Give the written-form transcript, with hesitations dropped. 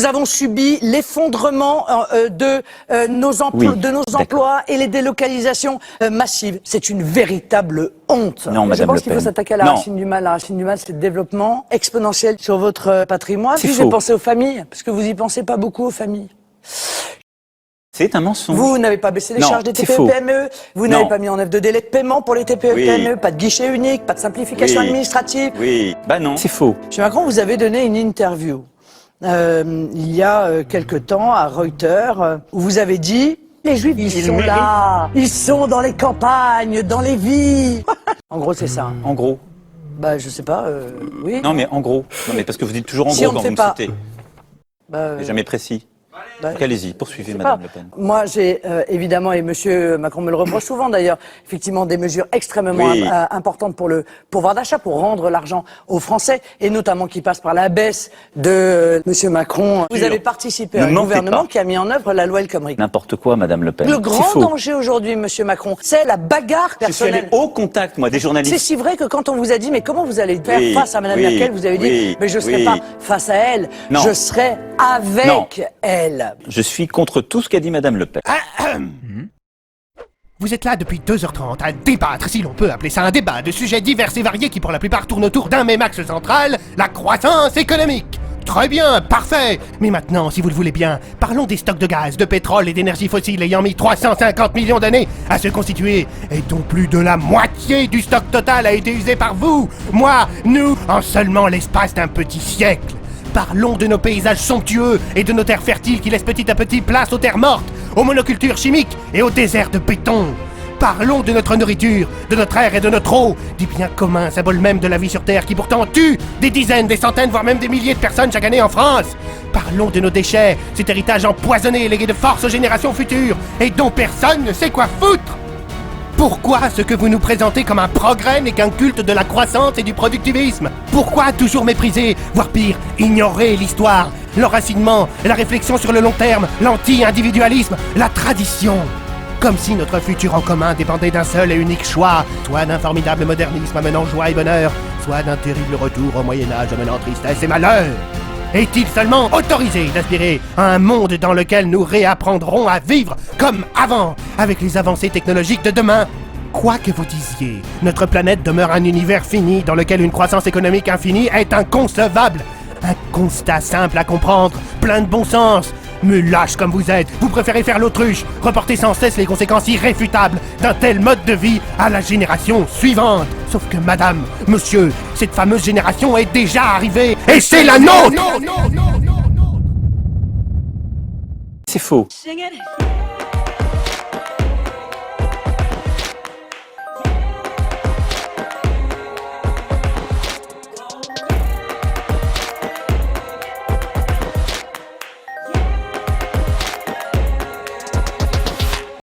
Nous avons subi l'effondrement de nos emplois et les délocalisations massives. C'est une véritable honte. Non, Je pense Le qu'il faut Pen. s'attaquer à la racine du mal. La racine du mal, c'est le développement exponentiel sur votre patrimoine. C'est Puis faux. j'ai pensé aux familles, parce que vous y pensez pas beaucoup aux familles. C'est un mensonge. Vous n'avez pas baissé les Non, charges des c'est faux. TPE-PME, vous Non. n'avez pas mis en œuvre de délai de paiement pour les TPE-PME, pas de guichet unique, pas de simplification administrative. Oui, bah non. C'est faux. Monsieur Macron, vous avez donné une interview il y a quelque temps à Reuters où vous avez dit « Les Juifs, ils sont là, ils sont dans les campagnes, dans les villes ». En gros, c'est ça. En gros. Bah, je sais pas, oui. Non, mais en gros. Non, mais parce que vous dites toujours en Si gros on ne quand fait vous me pas- citez. Bah, C'est jamais précis. bah, Donc allez-y, poursuivez, je sais Madame pas. Le Pen. Moi, j'ai évidemment, et Monsieur Macron me le reproche souvent d'ailleurs, effectivement des mesures extrêmement Oui. importantes pour le pouvoir d'achat, pour rendre l'argent aux Français, et notamment qui passe par la baisse de Monsieur Macron. Vous avez participé à un mentez gouvernement pas. qui a mis en œuvre la loi El Khomri. N'importe quoi, Madame Le Pen. Le C'est grand faux. danger aujourd'hui, Monsieur Macron, c'est la bagarre Je suis allé personnelle. au contact, moi, des C'est journalistes. si vrai que quand on vous a dit mais comment vous allez faire Oui, face à Madame oui, Merkel, vous avez dit oui, mais je serai oui. pas face à elle, Non. je serai avec Non. elle. Je suis contre tout ce qu'a dit Madame Le Pen. Vous êtes là depuis 2h30 à débattre, si l'on peut appeler ça un débat, de sujets divers et variés qui pour la plupart tournent autour d'un même axe central, la croissance économique. Très bien, parfait. Mais maintenant, si vous le voulez bien, parlons des stocks de gaz, de pétrole et d'énergie fossile ayant mis 350 millions d'années à se constituer, et dont plus de la moitié du stock total a été usé par vous, moi, nous, en seulement l'espace d'un petit siècle. Parlons de nos paysages somptueux et de nos terres fertiles qui laissent petit à petit place aux terres mortes, aux monocultures chimiques et aux déserts de béton. Parlons de notre nourriture, de notre air et de notre eau, du bien commun, symbole même de la vie sur Terre qui pourtant tue des dizaines, des centaines, voire même des milliers de personnes chaque année en France. Parlons de nos déchets, cet héritage empoisonné légué de force aux générations futures et dont personne ne sait quoi foutre. Pourquoi ce que vous nous présentez comme un progrès n'est qu'un culte de la croissance et du productivisme? Pourquoi toujours mépriser, voire pire, ignorer l'histoire, l'enracinement, la réflexion sur le long terme, l'anti-individualisme, la tradition? Comme si notre futur en commun dépendait d'un seul et unique choix, soit d'un formidable modernisme amenant joie et bonheur, soit d'un terrible retour au Moyen-Âge amenant tristesse et malheur. Est-il seulement autorisé d'aspirer à un monde dans lequel nous réapprendrons à vivre comme avant, avec les avancées technologiques de demain? Quoi que vous disiez, notre planète demeure un univers fini dans lequel une croissance économique infinie est inconcevable. Un constat simple à comprendre, plein de bon sens. Mais lâche comme vous êtes, vous préférez faire l'autruche, reporter sans cesse les conséquences irréfutables d'un tel mode de vie à la génération suivante. Sauf que madame, monsieur, cette fameuse génération est déjà arrivée, et c'est la nôtre! C'est faux. Sing it.